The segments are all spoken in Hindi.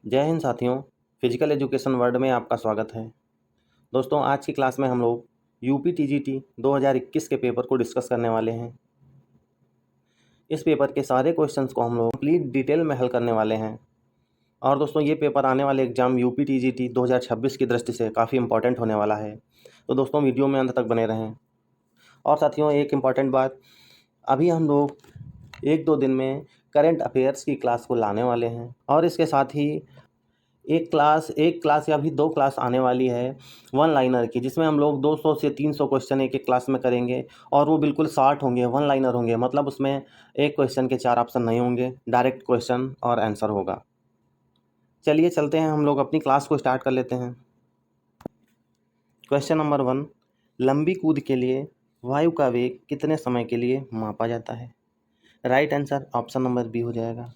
जय हिंद साथियों। फिजिकल एजुकेशन वर्ल्ड में आपका स्वागत है। दोस्तों, आज की क्लास में हम लोग यूपी टीजीटी 2021 के पेपर को डिस्कस करने वाले हैं। इस पेपर के सारे क्वेश्चंस को हम लोग कंप्लीट डिटेल में हल करने वाले हैं। और दोस्तों, ये पेपर आने वाले एग्जाम यूपी टीजीटी 2026 की दृष्टि से काफ़ी इंपॉर्टेंट होने वाला है। तो दोस्तों, वीडियो में अंत तक बने रहें। और साथियों, एक इम्पॉर्टेंट बात, अभी हम लोग 1-2 दिन में करंट अफेयर्स की क्लास को लाने वाले हैं। और इसके साथ ही एक क्लास या भी 2 क्लास आने वाली है वन लाइनर की, जिसमें हम लोग 200 से 300 क्वेश्चन एक क्लास में करेंगे। और वो बिल्कुल शॉर्ट होंगे, वन लाइनर होंगे, मतलब उसमें एक क्वेश्चन के 4 ऑप्शन नहीं होंगे, डायरेक्ट क्वेश्चन और आंसर होगा। चलिए चलते हैं, हम लोग अपनी क्लास को स्टार्ट कर लेते हैं। क्वेश्चन नंबर 1, लंबी कूद के लिए वायु का वेग कितने समय के लिए मापा जाता है? Right answer option number B हो जाएगा।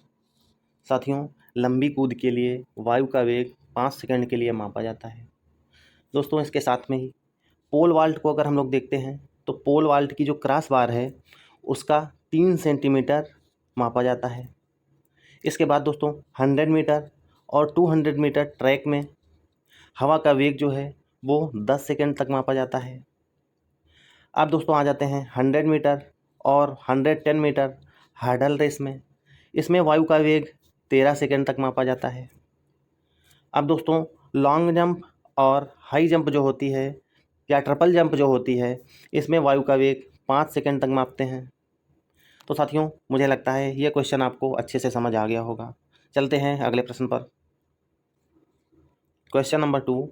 साथियों, लंबी कूद के लिए वायु का वेग 5 सेकंड के लिए मापा जाता है। दोस्तों, इसके साथ में ही पोल वाल्ट को अगर हम लोग देखते हैं तो पोल वाल्ट की जो क्रॉस बार है उसका 3 सेंटीमीटर मापा जाता है। इसके बाद दोस्तों, 100 मीटर और 200 मीटर ट्रैक में हवा का वेग जो है वो 10 सेकंड तक मापा जाता है। अब दोस्तों आ जाते हैं 100 मीटर और 110 मीटर हर्डल रेस में। इसमें वायु का वेग 13 सेकंड तक मापा जाता है। अब दोस्तों, लॉन्ग जंप और हाई जंप जो होती है या ट्रिपल जंप जो होती है, इसमें वायु का वेग 5 सेकंड तक मापते हैं। तो साथियों, मुझे लगता है ये क्वेश्चन आपको अच्छे से समझ आ गया होगा। चलते हैं अगले प्रश्न पर। क्वेश्चन नंबर 2,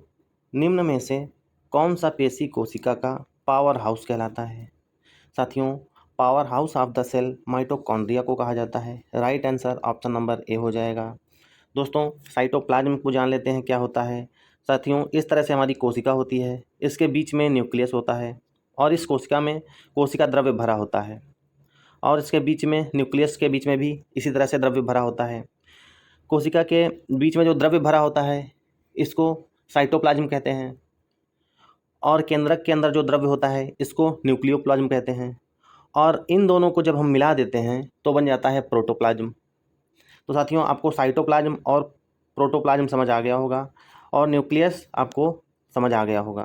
निम्न में से कौन सा पेशी कोशिका का पावर हाउस कहलाता है? साथियों, power house of the cell mitochondria को कहा जाता है। राइट आंसर ऑप्शन नंबर ए हो जाएगा। दोस्तों, साइटोप्लाज्म को जान लेते हैं क्या होता है। साथियों, इस तरह से हमारी कोशिका होती है, इसके बीच में न्यूक्लियस होता है और इस कोशिका में कोशिका द्रव्य भरा होता है और इसके बीच में न्यूक्लियस के बीच में भी इसी तरह से द्रव्य भरा होता है। कोशिका के बीच में जो द्रव्य भरा होता है इसको साइटोप्लाज्म कहते हैं और केंद्रक के अंदर जो द्रव्य होता है इसको न्यूक्लियोप्लाज्म कहते हैं। और इन दोनों को जब हम मिला देते हैं तो बन जाता है प्रोटोप्लाज्म। तो साथियों, आपको साइटोप्लाज्म और प्रोटोप्लाज्म समझ आ गया होगा और न्यूक्लियस आपको समझ आ गया होगा।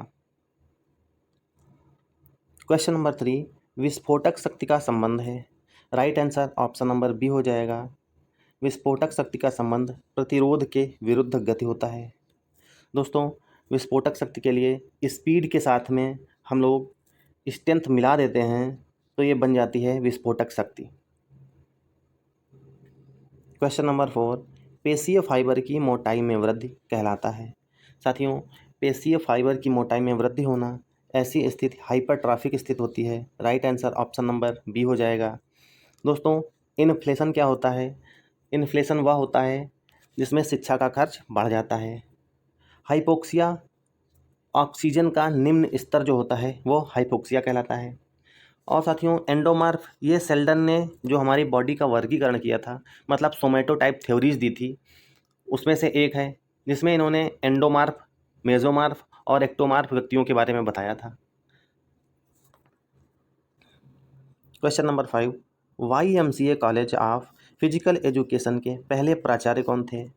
क्वेश्चन नंबर 3, विस्फोटक शक्ति का संबंध है। Right answer option number B हो जाएगा। विस्फोटक शक्ति का संबंध प्रतिरोध के विरुद्ध गति होता है। दोस्तों, विस्फोटक शक्ति के लिए स्पीड के साथ में हम लोग स्ट्रेंथ मिला देते हैं तो ये बन जाती है विस्फोटक शक्ति। क्वेश्चन नंबर 4, पेशीय फाइबर की मोटाई में वृद्धि कहलाता है। साथियों, पेशीय फाइबर की मोटाई में वृद्धि होना ऐसी स्थिति हाइपरट्रॉफिक स्थिति होती है। Right answer option number B हो जाएगा। दोस्तों, इन्फ्लेशन क्या होता है? इन्फ्लेशन वह होता है जिसमें शिक्षा का खर्च बढ़ जाता है। हाइपोक्सिया, ऑक्सीजन का निम्न स्तर जो होता है वो हाइपोक्सिया कहलाता है। और साथियों, एंडोमार्फ, ये सेल्डन ने जो हमारी बॉडी का वर्गीकरण किया था, मतलब सोमेटोटाइप थ्योरीज दी थी, उसमें से एक है जिसमें इन्होंने एंडोमार्फ, मेसोमार्फ और एक्टोमार्फ व्यक्तियों के बारे में बताया था। Question number 5, YMCA college of physical education के पहले प्राचार्य कौन थे?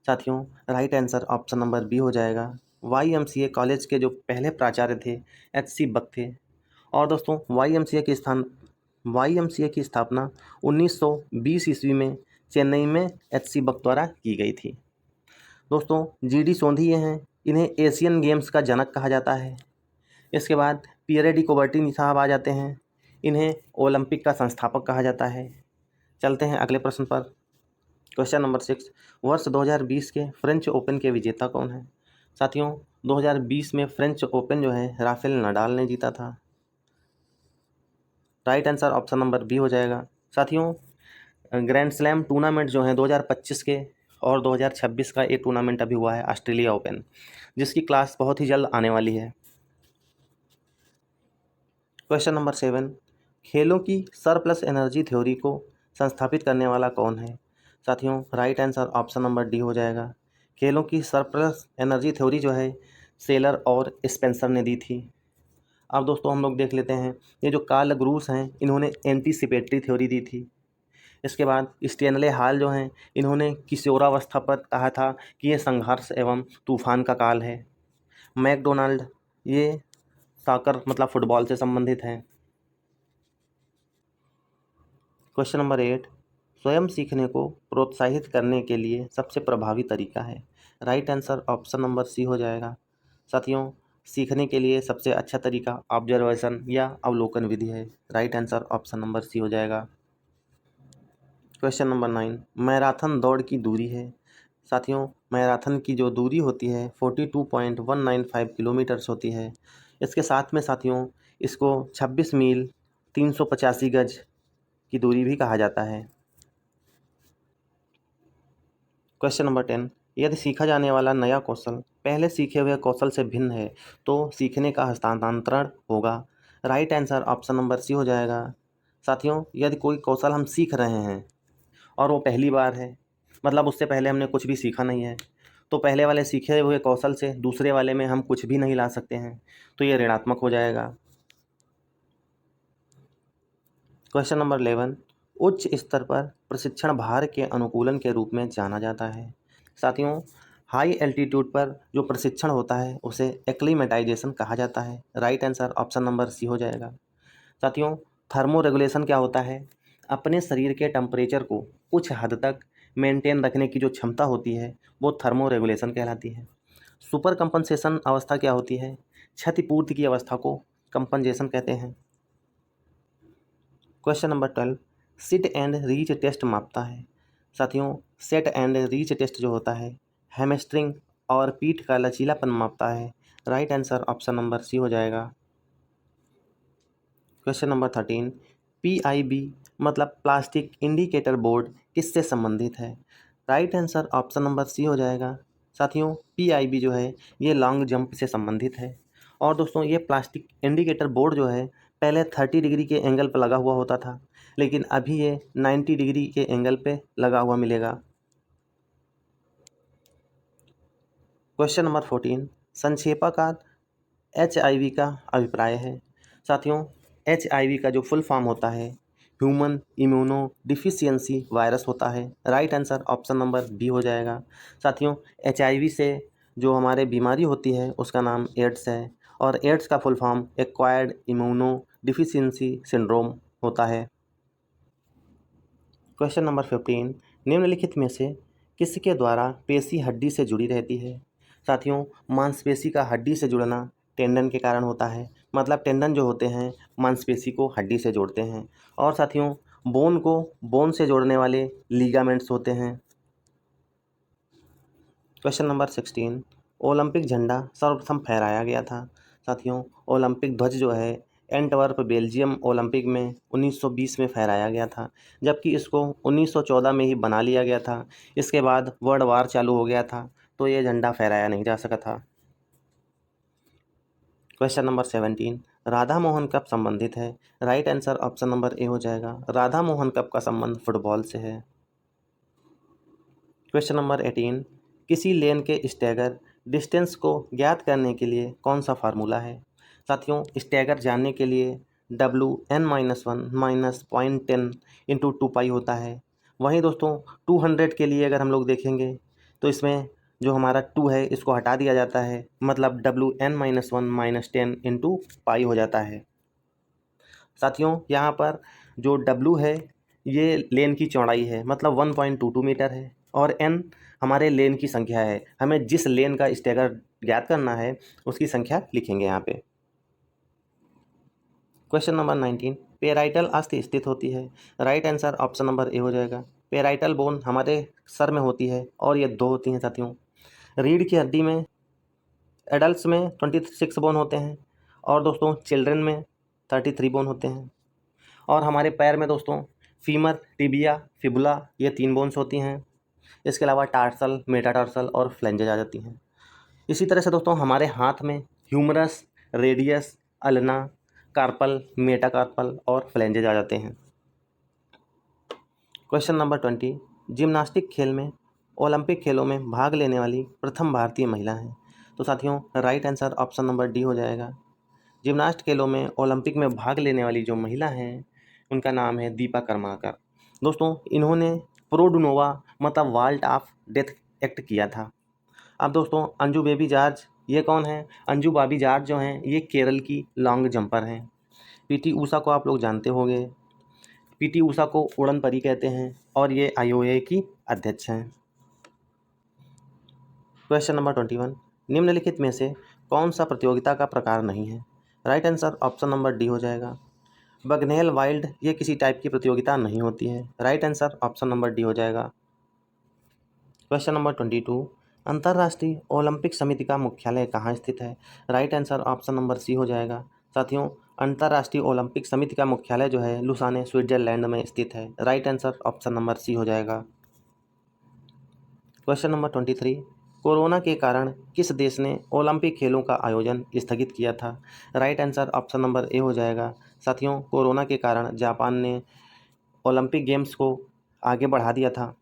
साथियों, right answer option number B हो जाएगा। YMCA कॉलेज के जो पहले प्राचार्य थे HC बक थे। और दोस्तों, YMCA की स्थापना 1920 ईस्वी में चेन्नई में HC बक द्वारा की गई थी। दोस्तों, GD सोंधी ये हैं, इन्हें एशियन गेम्स का जनक कहा जाता है। इसके बाद पियरे डी कुबर्टी साहब आ जाते हैं, इन्हें ओलंपिक का संस्थापक कहा जाता है। चलते हैं अगले प्रश्न पर। क्वेश्चन नंबर 6, वर्ष 2020 के फ्रेंच ओपन के विजेता कौन है? साथियों, 2020 में फ्रेंच ओपन जो है राफेल नडाल ने जीता था। Right answer option number B हो जाएगा। साथियों, ग्रैंड स्लैम टूर्नामेंट जो है 2025 के और 2026 का एक टूर्नामेंट अभी हुआ है ऑस्ट्रेलिया ओपन, जिसकी क्लास बहुत ही जल्द आने वाली है। क्वेश्चन नंबर 7, खेलों की सरप्लस एनर्जी थ्योरी को संस्थापित करने वाला कौन है? साथियों, right answer option number D हो जाएगा। खेलों की सरप्लस एनर्जी थ्योरी जो है सेलर और स्पेंसर ने दी थी। अब दोस्तों, हम लोग देख लेते हैं, ये जो कार्ल ग्रूस हैं इन्होंने एंटीसिपेटरी थ्योरी दी थी। इसके बाद स्टेनले हॉल जो हैं इन्होंने किशोरावस्था पर कहा था कि ये संघर्ष एवं तूफान का काल है। मैकडोनाल्ड ये सॉकर मतलब फुटबॉल से संबंधित हैं। क्वेश्चन नंबर 8, स्वयं सीखने को प्रोत्साहित करने के लिए सबसे प्रभावी तरीका है। Right answer option number C हो जाएगा। साथियों, सीखने के लिए सबसे अच्छा तरीका ऑब्जर्वेशन या अवलोकन विधि है। Right answer option number C हो जाएगा। क्वेश्चन नंबर 9, मैराथन दौड़ की दूरी है। साथियों, मैराथन की जो दूरी होती है 42.195 किलोमीटर्स होती है। इसके साथ में साथियों इसको 26 मील 385 गज की दूरी भी कहा जाता है। क्वेश्चन नंबर 10, यदि सीखा जाने वाला नया कौशल पहले सीखे हुए कौशल से भिन्न है तो सीखने का हस्तांतरण होगा। Right answer option number C हो जाएगा। साथियों, यदि कोई कौशल हम सीख रहे हैं और वो पहली बार है, मतलब उससे पहले हमने कुछ भी सीखा नहीं है, तो पहले वाले सीखे हुए कौशल से दूसरे वाले में हम कुछ भी नहीं ला सकते हैं, तो ये ऋणात्मक हो जाएगा। क्वेश्चन नंबर 11, उच्च स्तर पर प्रशिक्षण भार के अनुकूलन के रूप में जाना जाता है। साथियों, हाई एल्टीट्यूड पर जो प्रशिक्षण होता है उसे एक्लीमेटाइजेशन कहा जाता है। Right answer option number C हो जाएगा। साथियों, थर्मो रेगुलेशन क्या होता है? अपने शरीर के टेम्परेचर को कुछ हद तक मेंटेन रखने की जो क्षमता होती है वो थर्मो रेगुलेशन कहलाती है। सुपर कंपनसेशन अवस्था क्या होती है? क्षतिपूर्ति की अवस्था को कंपनसेशन कहते हैं। Question number 12, sit and reach test मापता है। साथियों, सेट एंड रीच टेस्ट जो होता है हैमस्ट्रिंग और पीठ का लचीलापन मापता है। Right answer option number C हो जाएगा। क्वेश्चन नंबर 13, PIB मतलब प्लास्टिक इंडिकेटर बोर्ड किससे संबंधित है? Right answer option number C हो जाएगा। साथियों, PIB जो है ये लॉन्ग जंप से संबंधित है। और दोस्तों, ये प्लास्टिक इंडिकेटर बोर्ड जो है पहले 30 डिग्री के एंगल पर लगा हुआ होता था, लेकिन अभी ये 90 डिग्री के एंगल पे लगा हुआ मिलेगा। क्वेश्चन नंबर 14, संक्षेपाकार HIV का अभिप्राय है। साथियों, HIV का जो फुल फॉर्म होता है ह्यूमन इम्यूनो डिफिशियंसी वायरस होता है। Right answer option number B हो जाएगा। साथियों, HIV से जो हमारे बीमारी होती है उसका नाम एड्स है, और एड्स का full form acquired immuno deficiency syndrome होता है। क्वेश्चन नंबर 15, निम्नलिखित में से किसके द्वारा पेशी हड्डी से जुड़ी रहती है? साथियों, मांसपेशी का हड्डी से जुड़ना टेंडन के कारण होता है, मतलब टेंडन जो होते हैं मांसपेशी को हड्डी से जोड़ते हैं। और साथियों, बोन को बोन से जोड़ने वाले लीगामेंट्स होते हैं। क्वेश्चन नंबर 16, ओलंपिक झंडा सर्वप्रथम फहराया गया था। साथियों, ओलंपिक ध्वज जो है एंटवर्प बेल्जियम ओलंपिक में 1920 में फहराया गया था, जबकि इसको 1914 में ही बना लिया गया था। इसके बाद वर्ल्ड वार चालू हो गया था, तो ये झंडा फहराया नहीं जा सका था। Question number 17, Radha Mohan cup संबंधित है। राइट आंसर ऑप्शन नंबर ए हो जाएगा। राधा मोहन कप का संबंध फुटबॉल से है। क्वेश्चन नंबर 18, किसी लेन के स्टैगर डिस्टेंस को ज्ञात करने के लिए कौन सा फार्मूला है? साथियों, स्टैगर जानने के लिए WN-1 माइनस 0.10 इंटू 2 पाई होता है। वहीं दोस्तों 200 के लिए अगर हम लोग देखेंगे तो इसमें जो हमारा 2 है इसको हटा दिया जाता है, मतलब WN-1 माइनस 10 इंटू पाई हो जाता है। साथियों, यहाँ पर जो W है ये लेन की चौड़ाई है, मतलब 1.22 मीटर है, और N हमारे लेन की संख्या है। हमें जिस लेन का स्टैगर ज्ञात करना है उसकी संख्या लिखेंगे यहाँ पे। क्वेश्चन नंबर 19, पेराइटल अस्थि स्थित होती है। राइट आंसर ऑप्शन नंबर ए हो जाएगा। पेराइटल बोन हमारे सर में होती है और ये 2 होती हैं साथियों। रीढ़ की हड्डी में एडल्ट्स में 26 बोन होते हैं, और दोस्तों चिल्ड्रन में 33 बोन होते हैं। और हमारे पैर में दोस्तों फीमर, टिबिया, फिबुला ये 3 बोन्स होती हैं। इसके अलावा टार्सल, मेटाटार्सल और फ्लेंजेज आ जाती हैं। इसी तरह से दोस्तों हमारे हाथ में humerus, radius, ulna, carpal, metacarpal और फ्लेंजेज आ जाते हैं। क्वेश्चन नंबर 20, जिम्नास्टिक खेल में ओलंपिक खेलों में भाग लेने वाली प्रथम भारतीय महिला हैं। तो साथियों, right answer option number D हो जाएगा। जिम्नास्ट खेलों में ओलंपिक में भाग लेने वाली जो महिला हैं उनका नाम है दीपा कर्माकर। दोस्तों इन्होंने प्रोडुनोवा मतलब वाल्ट ऑफ डेथ एक्ट किया था। अब दोस्तों अंजू बेबी जॉर्ज ये कौन है? अंजू बॉबी जॉर्ज जो हैं ये केरल की लॉन्ग जंपर हैं। पीटी ऊषा को आप लोग जानते होंगे। पीटी ऊषा को उड़न परी कहते हैं और ये आईओए की अध्यक्ष हैं। क्वेश्चन नंबर 21, निम्नलिखित में से कौन सा प्रतियोगिता का प्रकार नहीं है? Right answer option number D हो जाएगा। बगनेल वाइल्ड ये किसी टाइप की प्रतियोगिता नहीं होती है। Right answer option number D हो जाएगा। क्वेश्चन नंबर 22, अंतर्राष्ट्रीय ओलंपिक समिति का मुख्यालय कहाँ स्थित है? Right answer option number C हो जाएगा। साथियों अंतर्राष्ट्रीय ओलंपिक समिति का मुख्यालय जो है लुसाने स्विट्जरलैंड में स्थित है। Right answer option number C हो जाएगा। क्वेश्चन नंबर 23, कोरोना के कारण किस देश ने ओलंपिक खेलों का आयोजन स्थगित किया था? राइट आंसर ऑप्शन नंबर ए हो जाएगा। साथियों कोरोना के कारण जापान ने ओलंपिक गेम्स को आगे बढ़ा दिया था।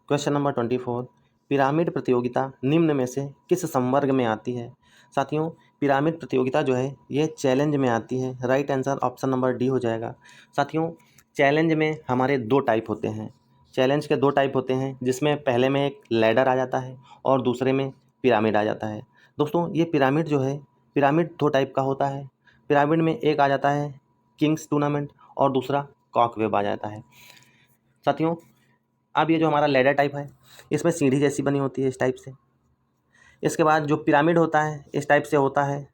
क्वेश्चन नंबर 24, पिरामिड प्रतियोगिता निम्न में से किस संवर्ग में आती है? साथियों पिरामिड प्रतियोगिता जो है ये चैलेंज में आती है। Right answer option number D हो जाएगा। साथियों चैलेंज में हमारे दो टाइप होते हैं। चैलेंज के दो टाइप होते हैं जिसमें पहले में एक लैडर आ जाता है और दूसरे में पिरामिड आ जाता है। दोस्तों ये पिरामिड जो है पिरामिड दो टाइप का होता है। पिरामिड में एक आ जाता है किंग्स टूर्नामेंट और दूसरा कॉकवेब आ जाता है। साथियों अब ये जो हमारा लैडर टाइप है इसमें सीढ़ी जैसी बनी होती है इस टाइप से। इसके बाद जो पिरामिड होता है इस टाइप से होता है।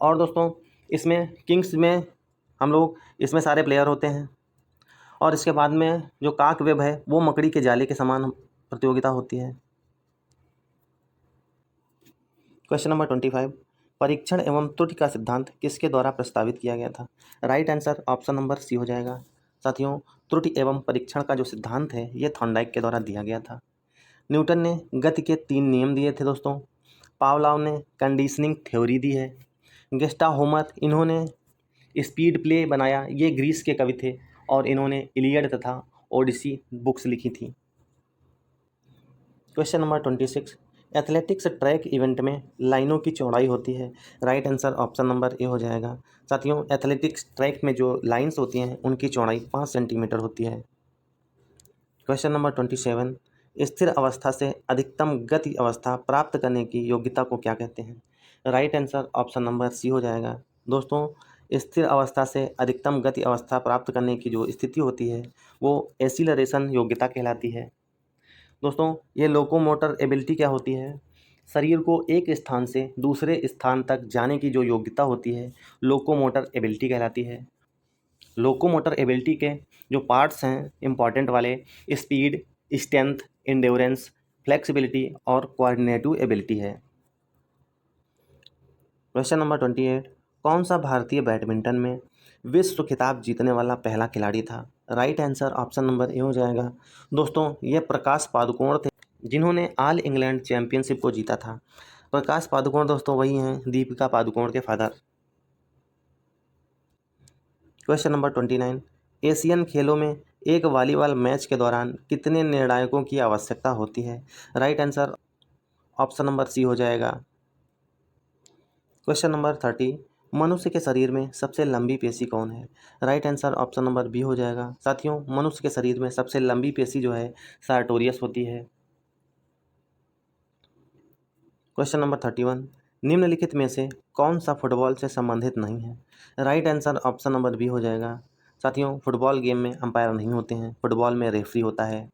और दोस्तों इसमें किंग्स में हम लोग इसमें सारे प्लेयर होते हैं और इसके बाद में जो काक वेब है वो मकड़ी के जाले के समान प्रतियोगिता होती है। क्वेश्चन नंबर 25, परीक्षण एवं त्रुटि का सिद्धांत किसके द्वारा प्रस्तावित किया गया था? Right answer option number C हो जाएगा। साथियों त्रुटि एवं परीक्षण का जो सिद्धांत है ये थॉर्नडाइक के द्वारा दिया गया था। न्यूटन ने गति के 3 नियम दिए थे दोस्तों। पावलोव ने कंडीशनिंग थ्योरी दी है। गेस्टाव होमर इन्होंने स्पीड प्ले बनाया। ये ग्रीस के कवि थे और इन्होंने इलियड तथा ओडिसी बुक्स लिखी थी। Question number 26, athletics track event में लाइनों की चौड़ाई होती है। राइट आंसर ऑप्शन नंबर ए हो जाएगा। साथियों एथलेटिक्स ट्रैक में जो लाइंस होती हैं उनकी चौड़ाई 5 सेंटीमीटर होती है। क्वेश्चन नंबर 27, स्थिर अवस्था से अधिकतम गति अवस्था प्राप्त करने की योग्यता को क्या कहते हैं? Right answer option number C हो जाएगा। दोस्तों स्थिर अवस्था से अधिकतम गति अवस्था प्राप्त करने की जो स्थिति होती है वो एसिलरेशन योग्यता कहलाती है। दोस्तों ये लोकोमोटर एबिलिटी क्या होती है? शरीर को एक स्थान से दूसरे स्थान तक जाने की जो योग्यता होती है लोकोमोटर एबिलिटी कहलाती है। लोकोमोटर एबिलिटी के जो पार्ट्स हैं इंपॉर्टेंट वाले स्पीड, स्ट्रेंथ, एंड्योरेंस, फ्लेक्सिबिलिटी और कोऑर्डिनेटिव एबिलिटी है। क्वेश्चन नंबर 28, कौन सा भारतीय बैडमिंटन में विश्व खिताब जीतने वाला पहला खिलाड़ी था? राइट आंसर ऑप्शन नंबर ए हो जाएगा। दोस्तों ये प्रकाश पादुकोण थे जिन्होंने ऑल इंग्लैंड चैंपियनशिप को जीता था। प्रकाश पादुकोण दोस्तों वही हैं दीपिका पादुकोण के फादर। क्वेश्चन नंबर 29, एशियन खेलों में एक वॉलीबॉल मैच के दौरान कितने निर्णायकों की आवश्यकता होती है? Right answer option number C हो जाएगा। क्वेश्चन नंबर 30, मनुष्य के शरीर में सबसे लंबी पेशी कौन है? Right answer option number B हो जाएगा। साथियों मनुष्य के शरीर में सबसे लंबी पेशी जो है सार्टोरियस होती है। क्वेश्चन नंबर 31, निम्नलिखित में से कौन सा फुटबॉल से संबंधित नहीं है? Right answer option number B हो जाएगा। साथियों फुटबॉल गेम में अंपायर नहीं होते हैं, फुटबॉल में रेफरी होता है।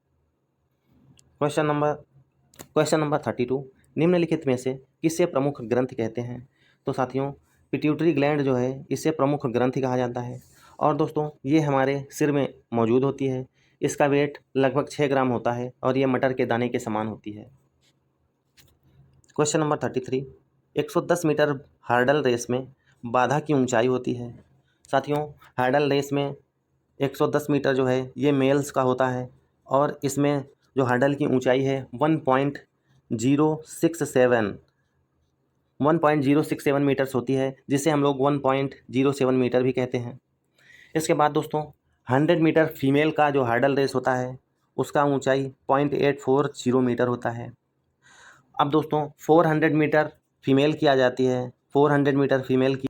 क्वेश्चन नंबर 32, निम्नलिखित में से किसे प्रमुख ग्रंथि कहते हैं? तो साथियों पिट्यूटरी ग्लैंड जो है इसे प्रमुख ग्रंथि कहा जाता है और दोस्तों ये हमारे सिर में मौजूद होती है। इसका वेट लगभग 6 ग्राम होता है और ये मटर के दाने के समान होती है। Question number 33, 110 metre hurdle race में बाधा की ऊंचाई होती है। साथियों हर्डल रेस में 110 मीटर जो है ये मेल्स का होता है और इसमें जो हर्डल की ऊंचाई है 1.067 मीटर्स होती है जिसे हम लोग 1.07 मीटर भी कहते हैं। इसके बाद दोस्तों 100 मीटर फीमेल का जो हर्डल रेस होता है उसका ऊंचाई 0.840 मीटर होता है। अब दोस्तों 400 मीटर फीमेल की आ जाती है। 400 मीटर फीमेल की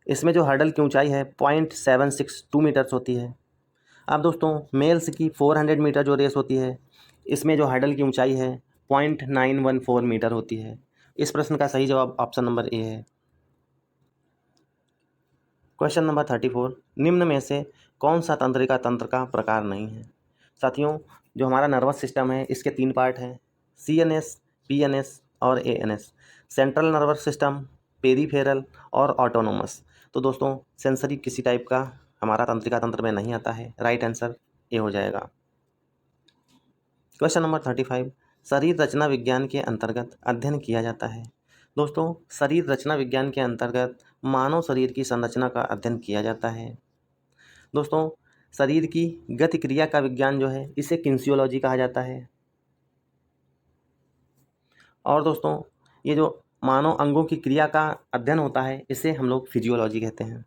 इसमें जो हर्डल की ऊंचाई है 0.762 मीटर्स होती है। अब दोस्तों मेल्स की 400 मीटर जो रेस होती है, इसमें जो हर्डल की ऊंचाई है 0.914 मीटर होती है। इस प्रश्न का सही जवाब ऑप्शन नंबर ए है। क्वेश्चन नंबर 34, निम्न में से कौन सा तंत्रिका तंत्र का प्रकार नहीं है? साथियों, जो हमारा नर्वस सिस्टम है इसके 3 पार्ट हैं, CNS, PNS और ANS। Central nervous system, peripheral और ऑटोनोमस। तो दोस्तों सेंसरी किसी टाइप का हमारा तंत्रिका तंत्र में नहीं आता है, राइट आंसर ए हो जाएगा। क्वेश्चन नंबर 35, शरीर रचना विज्ञान के अंतर्गत अध्ययन किया जाता है। दोस्तों शरीर रचना विज्ञान के अंतर्गत मानव शरीर की संरचना का अध्ययन किया जाता है। दोस्तों शरीर की गति क्रिया का विज्ञान जो है इसे किन्सियोलॉजी कहा जाता है। और दोस्तों ये जो मानव अंगों की क्रिया का अध्ययन होता है इसे हम लोग फिजियोलॉजी कहते हैं।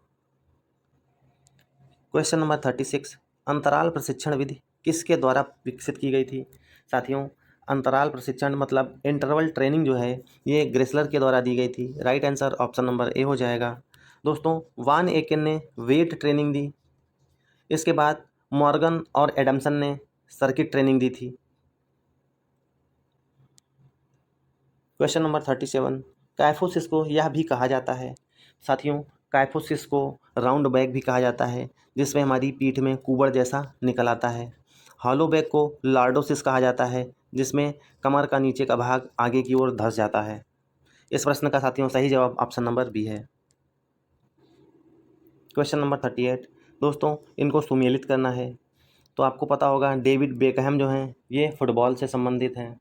क्वेश्चन नंबर 36, अंतराल प्रशिक्षण विधि किसके द्वारा विकसित की गई थी? साथियों अंतराल प्रशिक्षण मतलब इंटरवल ट्रेनिंग जो है ये ग्रेसलर के द्वारा दी गई थी, राइट आंसर ऑप्शन नंबर ए हो जाएगा। दोस्तों वान एकेन ने वेट ट्रेनिंग दी, इसके बाद मॉर्गन और एडमसन ने सर्किट ट्रेनिंग दी थी। क्वेश्चन नंबर 37, काइफोसिस को यह भी कहा जाता है। साथियों काइफोसिस को राउंड बैक भी कहा जाता है, जिसमें हमारी पीठ में कुबड़ जैसा निकल आता है। हॉलो बैक को लार्डोसिस कहा जाता है, जिसमें कमर का नीचे का भाग आगे की ओर धंस जाता है। इस प्रश्न का साथियों सही जवाब ऑप्शन नंबर बी है। क्वेश्चन नंबर 38, दोस्तों इनको सुमेलित करना है। तो आपको पता होगा डेविड बेकहम जो हैं ये फुटबॉल से संबंधित हैं।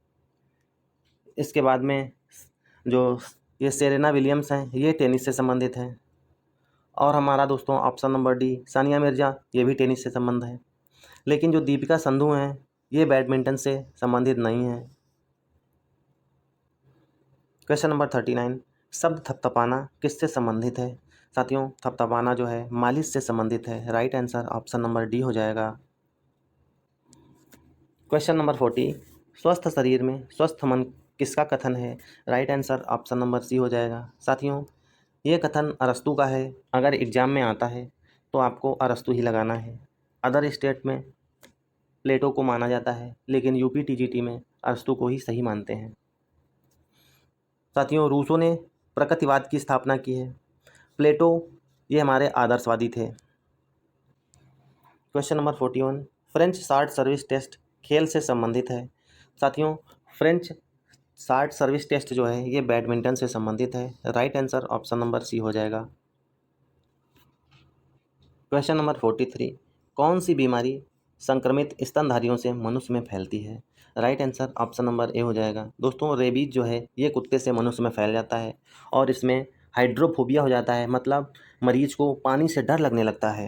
इसके बाद में जो ये सेरेना विलियम्स हैं ये टेनिस से संबंधित हैं। और हमारा दोस्तों option number D Sania Mirza ये भी टेनिस से संबंध है। लेकिन जो दीपिका संधू हैं ये बैडमिंटन से संबंधित नहीं है। क्वेश्चन नंबर 39, शब्द थपथपाना किससे संबंधित है? साथियों थपथपाना जो है मालिश से संबंधित है, right answer option number D हो जाएगा। क्वेश्चन नंबर 40, स्वस्थ शरीर में स्वस्थ मन किसका कथन है? Right answer option number C हो जाएगा। साथियों ये कथन अरस्तू का है। अगर एग्जाम में आता है तो आपको अरस्तू ही लगाना है। अदर स्टेट में प्लेटो को माना जाता है, लेकिन यूपी टीजीटी में अरस्तू को ही सही मानते हैं। साथियों रूसो ने प्रकृतिवाद की स्थापना की है। प्लेटो ये हमारे आदर्शवादी थे। Question number 41, French short service test खेल से संबंधित है। साथियों फ्रेंच शॉर्ट सर्विस टेस्ट जो है ये बैडमिंटन से संबंधित है, right answer option number C हो जाएगा। क्वेश्चन नंबर 43, कौन सी बीमारी संक्रमित स्तनधारियों से मनुष्य में फैलती है? राइट आंसर ऑप्शन नंबर ए हो जाएगा। दोस्तों रेबीज जो है ये कुत्ते से मनुष्य में फैल जाता है और इसमें हाइड्रोफोबिया हो जाता है, मतलब मरीज को पानी से डर लगने लगता है।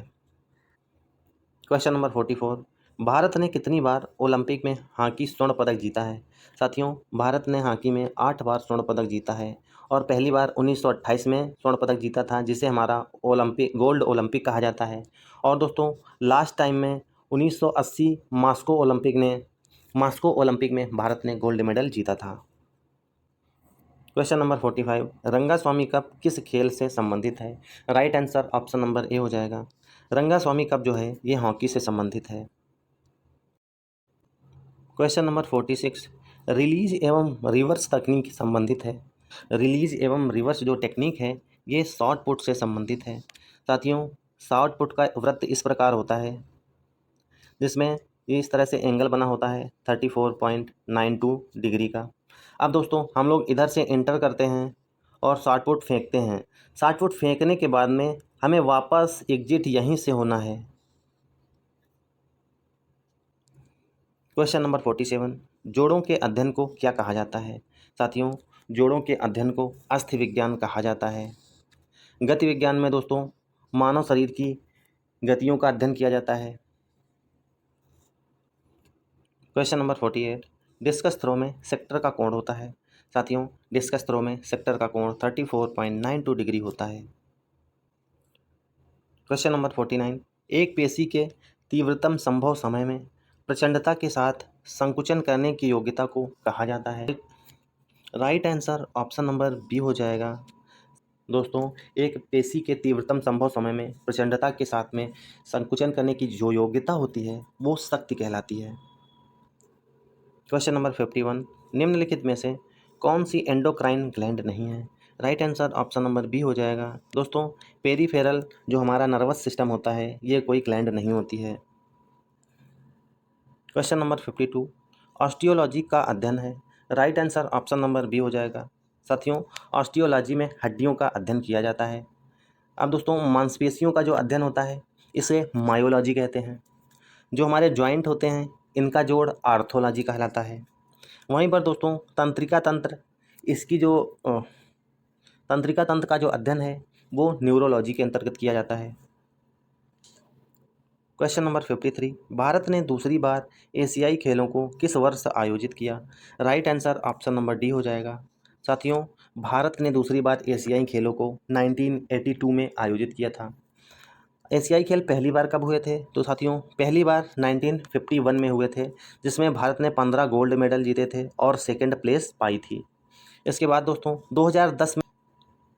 क्वेश्चन नंबर 44, भारत ने कितनी बार ओलंपिक में हॉकी स्वर्ण पदक जीता है? साथियों भारत ने हॉकी में 8 बार स्वर्ण पदक जीता है और पहली बार 1928 में स्वर्ण पदक जीता था, जिसे हमारा गोल्ड ओलंपिक कहा जाता है। और दोस्तों लास्ट टाइम में 1980 मास्को ओलंपिक में भारत ने गोल्ड मेडल जीता था। क्वेश्चन नंबर 45, रंगास्वामी कप किस खेल से संबंधित है? राइट आंसर ऑप्शन नंबर ए हो जाएगा। रंगास्वामी कप जो है ये हॉकी से संबंधित है। क्वेश्चन नंबर 46, रिलीज एवं रिवर्स तकनीक संबंधित है। रिलीज एवं रिवर्स जो टेक्निक है ये शॉर्ट पुट से संबंधित है। साथियों शॉर्ट पुट का वृत्त इस प्रकार होता है, जिसमें ये इस तरह से एंगल बना होता है 34.92 डिग्री का। अब दोस्तों हम लोग इधर से एंटर करते हैं और शॉर्ट पुट फेंकते हैं। शॉर्ट पुट फेंकने के बाद में हमें वापस एग्जिट यहीं से होना है। क्वेश्चन नंबर 47, जोड़ों के अध्ययन को क्या कहा जाता है? साथियों जोड़ों के अध्ययन को अस्थि विज्ञान कहा जाता है। गति विज्ञान में दोस्तों मानव शरीर की गतियों का अध्ययन किया जाता है। क्वेश्चन नंबर 48, डिस्कस थ्रो में सेक्टर का कोण होता है। साथियों डिस्कस थ्रो में सेक्टर का कोण 34.92 डिग्री होता है। क्वेश्चन नंबर 49, एक पेशी के तीव्रतम संभव समय में प्रचंडता के साथ संकुचन करने की योग्यता को कहा जाता है। Right answer option number B हो जाएगा। दोस्तों, एक पेशी के तीव्रतम संभव समय में प्रचंडता के साथ में संकुचन करने की जो योग्यता होती है वो शक्ति कहलाती है। क्वेश्चन नंबर 51, निम्नलिखित में से कौन सी एंडोक्राइन ग्लैंड नहीं है? Right answer option number B हो जाएगा। दोस्तों, पेरीफेरल जो हमारा नर्वस सिस्टम होता है ये कोई ग्लैंड नहीं होती है। क्वेश्चन नंबर 52, ऑस्टियोलॉजी का अध्ययन है। Right answer option number B हो जाएगा। साथियों, ऑस्टियोलॉजी में हड्डियों का अध्ययन किया जाता है। अब दोस्तों, मांसपेशियों का जो अध्ययन होता है इसे मायोलॉजी कहते हैं। जो हमारे जॉइंट होते हैं इनका जोड़ आर्थोलॉजी कहलाता है। वहीं पर दोस्तों, तंत्रिका तंत्र इसकी जो तंत्रिका तंत्र का जो अध्ययन है वो न्यूरोलॉजी के अंतर्गत किया जाता है। क्वेश्चन नंबर 53, भारत ने दूसरी बार एशियाई खेलों को किस वर्ष आयोजित किया? Right answer option number D हो जाएगा। साथियों, भारत ने दूसरी बार एशियाई खेलों को 1982 में आयोजित किया था। एशियाई खेल पहली बार कब हुए थे? तो साथियों, पहली बार 1951 में हुए थे, जिसमें भारत ने 15 गोल्ड मेडल जीते थे और सेकंड प्लेस पाई थी। इसके बाद दोस्तों, 2010 में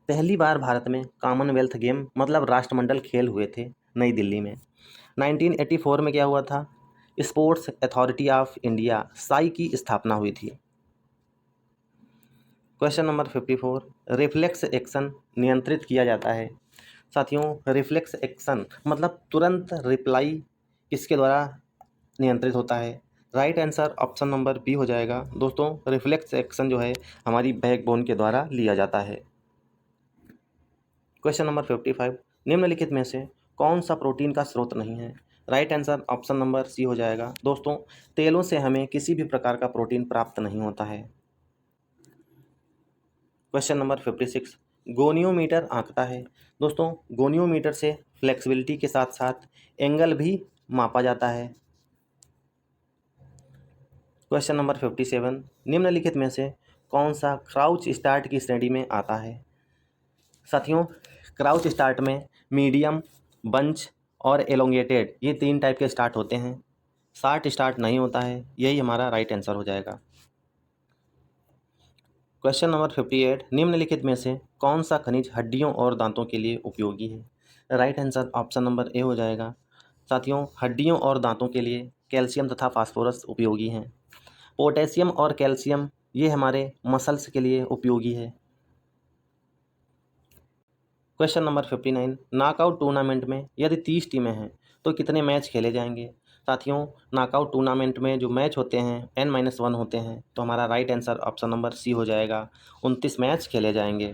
पहली बार भारत में कॉमनवेल्थ गेम मतलब राष्ट्रमंडल खेल हुए थे नई दिल्ली में। 1984 में क्या हुआ था? Sports authority of India Sai की स्थापना हुई थी। क्वेश्चन नंबर 54, रिफ्लेक्स एक्शन नियंत्रित किया जाता है। साथियों, रिफ्लेक्स एक्शन मतलब तुरंत रिप्लाई किसके द्वारा नियंत्रित होता है? Right answer option number B हो जाएगा। दोस्तों, रिफ्लेक्स एक्शन जो है हमारी बैकबोन के द्वारा लिया जाता है। क्वेश्चन नंबर 55, निम्नलिखित में से कौन सा प्रोटीन का स्रोत नहीं है? Right answer option number C हो जाएगा। दोस्तों, तेलों से हमें किसी भी प्रकार का प्रोटीन प्राप्त नहीं होता है। क्वेश्चन नंबर 56, गोनियोमीटर आंकता है। दोस्तों, गोनियोमीटर से फ्लेक्सिबिलिटी के साथ साथ एंगल भी मापा जाता है। क्वेश्चन नंबर 57, निम्नलिखित में से कौन सा क्राउच स्टार्ट की श्रेणी में आता है? साथियों, क्राउच स्टार्ट में मीडियम, बंच और एलोंगेटेड ये 3 टाइप के स्टार्ट होते हैं। शार्ट स्टार्ट नहीं होता है। यही हमारा राइट आंसर हो जाएगा। क्वेश्चन नंबर 58, निम्नलिखित में से कौन सा खनिज हड्डियों और दांतों के लिए उपयोगी है? राइट आंसर ऑप्शन नंबर ए हो जाएगा। साथियों, हड्डियों और दांतों के लिए कैल्शियम तथा फास्फोरस उपयोगी हैं। पोटेशियम और कैल्शियम ये हमारे मसल्स के लिए उपयोगी है। क्वेश्चन नंबर 59, नॉकआउट टूर्नामेंट में यदि 30 टीमें हैं तो कितने मैच खेले जाएंगे? साथियों, नॉकआउट टूर्नामेंट में जो मैच होते हैं n-1 होते हैं, तो हमारा right answer option number C हो जाएगा। 29 मैच खेले जाएंगे।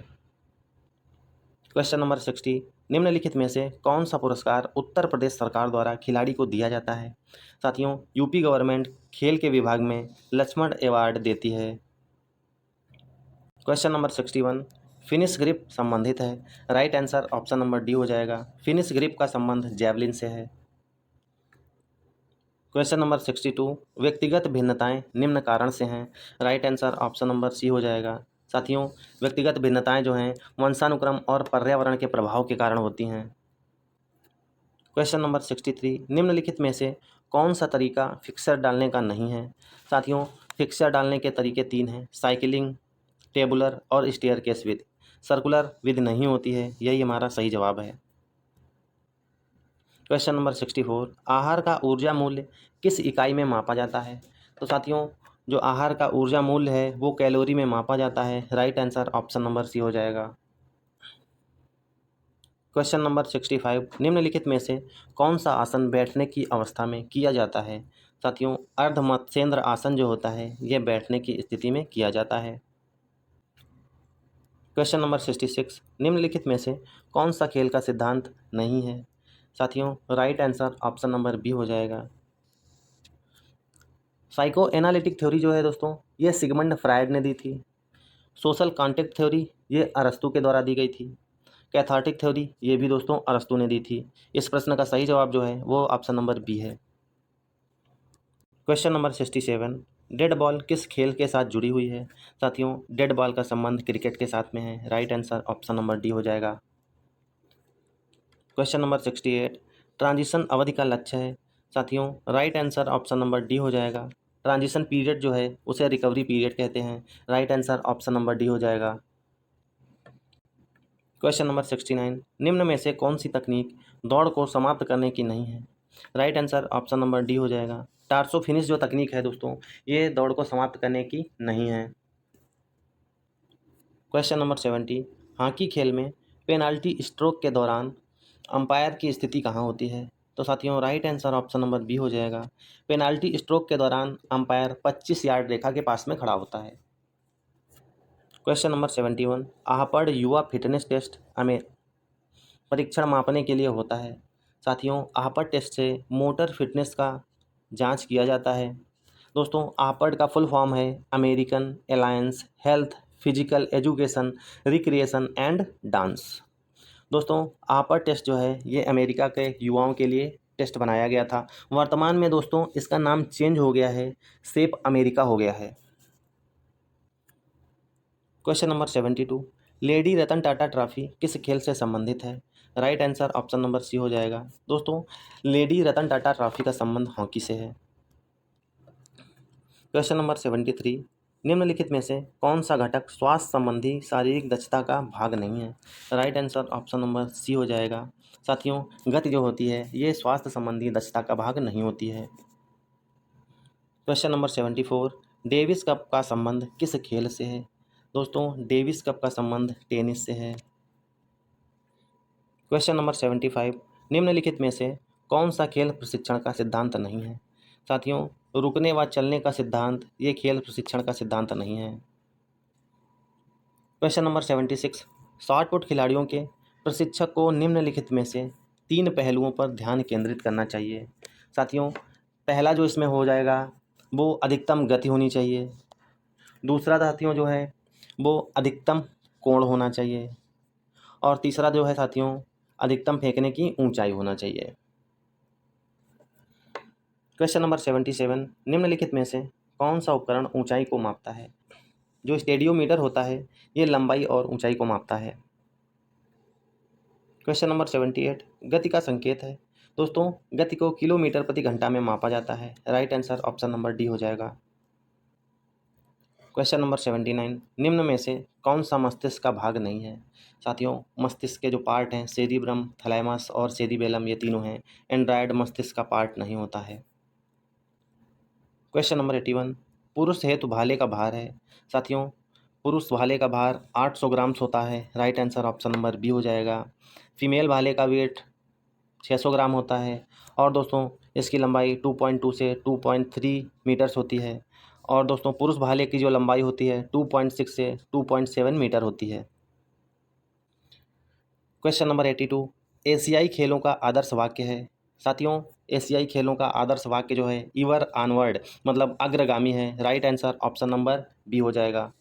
क्वेश्चन नंबर 60, निम्नलिखित में से कौन सा पुरस्कार उत्तर प्रदेश सरकार द्वारा खिलाड़ी को दिया जाता है? साथियों, यूपी गवर्नमेंट खेल के विभाग में लक्ष्मण अवार्ड देती है। क्वेश्चन नंबर 61, फिनिश ग्रिप संबंधित है। Right answer option number D हो जाएगा। फिनिश ग्रिप का संबंध जैवलिन से है। क्वेश्चन नंबर 62, व्यक्तिगत भिन्नताएं निम्न कारण से हैं। Right answer option number C हो जाएगा। साथियों, व्यक्तिगत भिन्नताएं जो हैं वंशानुक्रम और पर्यावरण के प्रभाव के कारण होती हैं। क्वेश्चन नंबर 63, निम्नलिखित में से कौन सा तरीका फिक्सर डालने का नहीं है? साथियों, फिक्सर डालने के तरीके 3 हैं, साइकिलिंग, टेबुलर और स्टेयरकेस विधि। सर्कुलर विधि नहीं होती है। यही हमारा सही जवाब है। क्वेश्चन नंबर 64, आहार का ऊर्जा मूल्य किस इकाई में मापा जाता है? तो साथियों, जो आहार का ऊर्जा मूल्य है वो कैलोरी में मापा जाता है। Right answer option number C हो जाएगा। क्वेश्चन नंबर 65, निम्नलिखित में से कौन सा आसन बैठने की अवस्था में किया जाता है? साथियों, अर्ध मत्स्येंद्र आसन जो होता है यह बैठने की स्थिति में किया जाता है। क्वेश्चन नंबर 66, निम्नलिखित में से कौन सा खेल का सिद्धांत नहीं है? साथियों, right answer option number B हो जाएगा। साइको एनालिटिक थ्योरी जो है दोस्तों ये सिगमंड फ्रायड ने दी थी। सोशल कॉन्टेक्ट थ्योरी ये अरस्तू के द्वारा दी गई थी। कैथार्टिक थ्योरी ये भी दोस्तों अरस्तू ने दी थी। इस प्रश्न का सही जवाब जो है वो ऑप्शन नंबर बी है। क्वेश्चन नंबर 67, डेड बॉल किस खेल के साथ जुड़ी हुई है? साथियों, डेड बॉल का संबंध क्रिकेट के साथ में है। Right answer option number D हो जाएगा। क्वेश्चन नंबर 68, ट्रांजिशन अवधि का लक्ष्य है। साथियों, right answer option number D हो जाएगा। ट्रांजिशन पीरियड जो है उसे रिकवरी पीरियड कहते हैं। Right answer option number D हो जाएगा। क्वेश्चन नंबर 69, निम्न में से कौन सी तकनीक दौड़ को समाप्त करने की नहीं है? Right answer option number D हो जाएगा। टार्सो फिनिश जो तकनीक है दोस्तों, ये दौड़ को समाप्त करने की नहीं है। क्वेश्चन नंबर 70, हॉकी खेल में पेनाल्टी स्ट्रोक के दौरान अंपायर की स्थिति कहाँ होती है? तो साथियों right answer option number B हो जाएगा। पेनाल्टी स्ट्रोक के दौरान अंपायर 25 यार्ड रेखा के पास में खड़ा होता है। क्वेश्चन नंबर 71, आहपड़ युवा फिटनेस टेस्ट हमें परीक्षण मापने के लिए होता है। साथियों आहपड़ टेस्ट से मोटर फिटनेस का जांच किया जाता है। दोस्तों आहपड़ का फुल फॉर्म है American alliance health physical education recreation and dance. दोस्तों आहपड़ टेस्ट जो है ये अमेरिका के युवाओं के लिए टेस्ट बनाया गया था। वर्तमान में दोस्तों इसका नाम चेंज हो गया है, सेप अमेरिका हो गया है। Question number 72, lady Ratan Tata trophy किस खेल से संबंधित है? Right answer option number C हो जाएगा। दोस्तों लेडी रतन टाटा ट्रॉफी का संबंध हॉकी से है। क्वेश्चन नंबर 73, निम्नलिखित में से कौन सा घटक स्वास्थ्य संबंधी शारीरिक दक्षता का भाग नहीं है? Right answer option number C हो जाएगा। साथियों गति जो होती है ये स्वास्थ्य संबंधी दक्षता का भाग नहीं होती है। क्वेश्चन नंबर 74, डेविस कप का संबंध किस खेल से है? दोस्तों डेविस कप का संबंध टेनिस से है। क्वेश्चन नंबर 75, निम्नलिखित में से कौन सा खेल प्रशिक्षण का सिद्धांत नहीं है? साथियों रुकने व चलने का सिद्धांत ये खेल प्रशिक्षण का सिद्धांत नहीं है। क्वेश्चन नंबर 76, शॉट पुट खिलाड़ियों के प्रशिक्षक को निम्नलिखित में से 3 पहलुओं पर ध्यान केंद्रित करना चाहिए। साथियों पहला जो इसमें हो जाएगा वो अधिकतम गति होनी चाहिए। दूसरा साथियों जो है वो अधिकतम कोण होना चाहिए। और तीसरा जो है साथियों अधिकतम फेंकने की ऊंचाई होना चाहिए। क्वेश्चन नंबर 77, निम्नलिखित में से कौन सा उपकरण ऊंचाई को मापता है? जो स्टेडियोमीटर होता है ये लंबाई और ऊंचाई को मापता है। क्वेश्चन नंबर 78, गति का संकेत है। दोस्तों गति को किलोमीटर प्रति घंटा में मापा जाता है। Right answer option number D हो जाएगा। क्वेश्चन नंबर 79, निम्न में से कौन सा मस्तिष्क का भाग नहीं है? साथियों मस्तिष्क के जो पार्ट हैं सेरिब्रम थैलेमस और सेरिबेलम ये तीनों हैं। एंड्रायड मस्तिष्क का पार्ट नहीं होता है। क्वेश्चन नंबर 81, पुरुष हेतु भाले का भार है। साथियों पुरुष भाले का भार 800 ग्राम्स होता है। Right answer option number B हो जाएगा। फीमेल भाले का वेट 600 ग्राम होता है। और दोस्तों इसकी लंबाई 2.2 से 2.3 मीटर्स होती है। और दोस्तों पुरुष भाले की जो लंबाई होती है 2.6 से 2.7 मीटर होती है। क्वेश्चन नंबर 82, एशियाई खेलों का आदर्श वाक्य है। साथियों एशियाई खेलों का आदर्श वाक्य जो है इवर ऑनवर्ड मतलब अग्रगामी है। Right answer option number B हो जाएगा।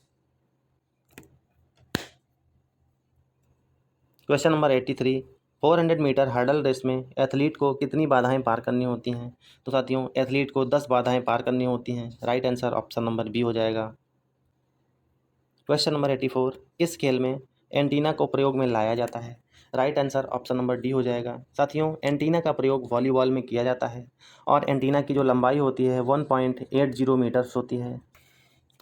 Question number 83, 400 metre hurdle race में एथलीट को कितनी बाधाएं पार करनी होती हैं? तो साथियों एथलीट को 10 बाधाएं पार करनी होती हैं। Right answer option number B हो जाएगा। क्वेश्चन नंबर 84, किस खेल में एंटीना को प्रयोग में लाया जाता है? Right answer option number D हो जाएगा। साथियों एंटीना का प्रयोग वॉलीबॉल में किया जाता है। और एंटीना की जो लंबाई होती है 1.80 मीटर्स होती है।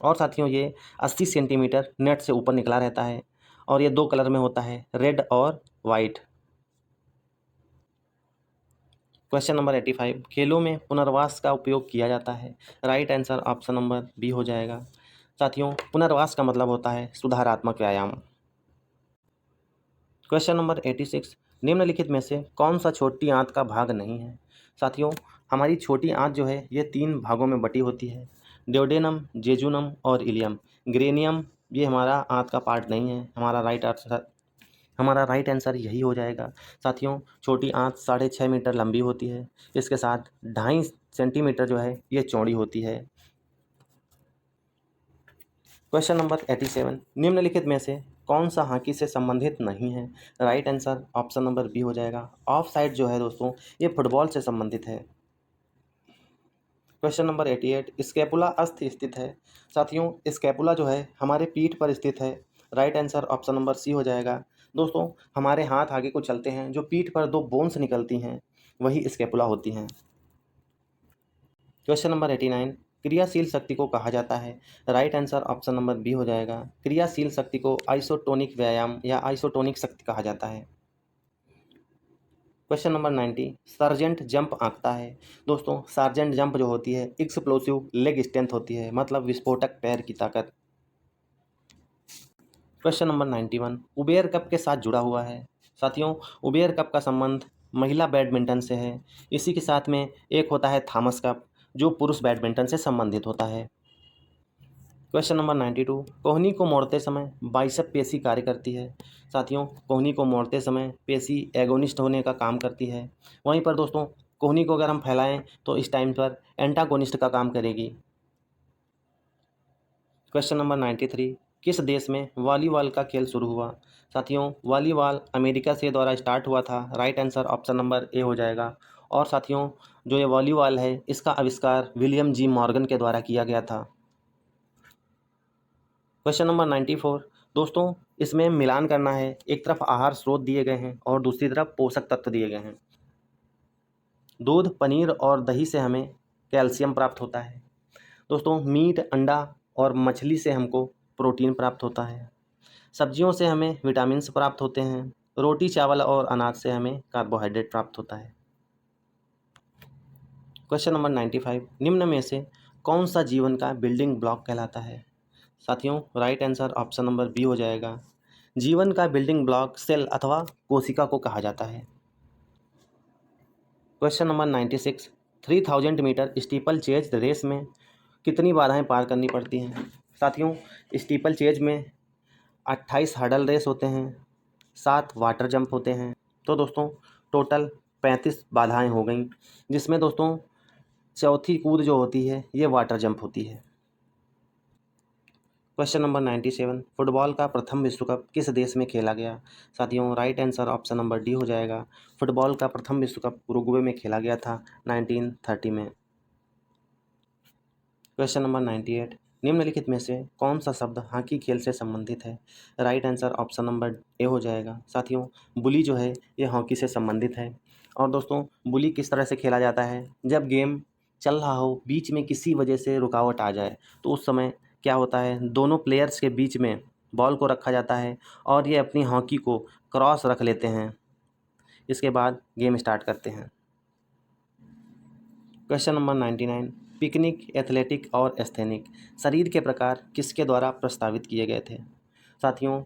और साथियों ये 80 सेंटीमीटर नेट से ऊपर निकला रहता है। और ये 2 कलर में होता है, रेड और वाइट। क्वेश्चन नंबर 85, खेलों में पुनर्वास का उपयोग किया जाता है। Right answer option number B हो जाएगा। साथियों पुनर्वास का मतलब होता है सुधारात्मक व्यायाम। क्वेश्चन नंबर 86, निम्नलिखित में से कौन सा छोटी आंत का भाग नहीं है? साथियों हमारी छोटी आंत जो है ये 3 भागों में बटी होती है, ड्योडेनम जेजुनम और इलियम। ग्रेनियम ये हमारा आंत का पार्ट नहीं है। हमारा राइट आंसर यही हो जाएगा। साथियों छोटी आंत 6.5 मीटर लंबी होती है। इसके साथ 2.5 सेंटीमीटर जो है ये चौड़ी होती है। क्वेश्चन नंबर 87, निम्नलिखित में से कौन सा हॉकी से संबंधित नहीं है? Right answer option number B हो जाएगा। ऑफ साइड जो है दोस्तों ये फुटबॉल से संबंधित है। क्वेश्चन नंबर 88, स्कैपुला अस्थि स्थित है। साथियों स्कैपुला जो है हमारे पीठ पर स्थित है। Right answer option number C हो जाएगा। दोस्तों हमारे हाथ आगे को चलते हैं, जो पीठ पर 2 बोन्स निकलती हैं वही स्कैपुला होती हैं। क्वेश्चन नंबर 89, क्रियाशील शक्ति को कहा जाता है? Right answer option number B हो जाएगा। क्रियाशील शक्ति को आइसोटोनिक व्यायाम या आइसोटोनिक शक्ति कहा जाता है। क्वेश्चन नंबर 90, सार्जेंट जंप आंकता है। दोस्तों सार्जेंट जंप जो होती है एक्सप्लोसिव लेग स्ट्रेंथ होती है, मतलब विस्फोटक पैर की ताकत। क्वेश्चन नंबर 91, उबेर कप के साथ जुड़ा हुआ है। साथियों उबेर कप का संबंध महिला बैडमिंटन से है। इसी के साथ में एक होता है थॉमस कप जो पुरुष बैडमिंटन से संबंधित होता है। क्वेश्चन नंबर 92, कोहनी को मोड़ते समय बाइसेप पेशी कार्य करती है। साथियों कोहनी को मोड़ते समय पेशी एगोनिस्ट होने का काम करती है। वहीं पर दोस्तों कोहनी को अगर हम फैलाएं तो इस टाइम पर एंटागोनिस्ट का काम करेगी। क्वेश्चन नंबर 93, किस देश में वॉलीबॉल का खेल शुरू हुआ? साथियों वॉलीबॉल अमेरिका से द्वारा स्टार्ट हुआ था। राइट आंसर ऑप्शन नंबर ए हो जाएगा। और साथियों जो ये वॉलीबॉल है इसका आविष्कार विलियम जी मॉर्गन के द्वारा किया गया था। क्वेश्चन नंबर 94, दोस्तों इसमें मिलान करना है। एक तरफ आहार स्रोत दिए गए हैं और दूसरी तरफ पोषक तत्व दिए गए हैं। दूध, पनीर और दही से हमें कैल्शियम प्राप्त होता है। दोस्तों मीट, अंडा और मछली से हमको प्रोटीन प्राप्त होता है। सब्जियों से हमें विटामिन्स प्राप्त होते हैं। रोटी, चावल और अनाज से हमें कार्बोहाइड्रेट प्राप्त होता है। क्वेश्चन नंबर 95, निम्न में से कौन सा जीवन का बिल्डिंग ब्लॉक कहलाता है? साथियों right answer option number B हो जाएगा। जीवन का बिल्डिंग ब्लॉक सेल अथवा कोशिका को कहा जाता है। Question number 96, 3000 metre steeplechase race में कितनी बाधाएं पार करनी पड़ती हैं? साथियों स्टीपल चेज में 28 हर्डल रेस होते हैं, 7 वाटर जंप होते हैं। तो दोस्तों टोटल 35 बाधाएं हो गई, जिसमें दोस्तों चौथी कूद जो होती है ये वाटर जंप होती है। क्वेश्चन नंबर 97, फुटबॉल का प्रथम विश्व कप किस देश में खेला गया? साथियों right answer option number D हो जाएगा। फुटबॉल का प्रथम विश्व कप उरुग्वे में खेला गया था 1930 में। क्वेश्चन नंबर 98, निम्नलिखित में से कौन सा शब्द हॉकी खेल से संबंधित है? राइट आंसर ऑप्शन नंबर ए हो जाएगा। साथियों बुली जो है ये हॉकी से संबंधित है। और दोस्तों बुली किस तरह से खेला जाता है? जब गेम चल रहा हो, बीच में किसी वजह से रुकावट आ जाए तो उस समय क्या होता है, दोनों प्लेयर्स के बीच में बॉल को रखा जाता है और ये अपनी हॉकी को क्रॉस रख लेते हैं। इसके बाद गेम स्टार्ट करते हैं। क्वेश्चन नंबर 99, पिकनिक, एथलेटिक और एस्थेनिक शरीर के प्रकार किसके द्वारा प्रस्तावित किए गए थे? साथियों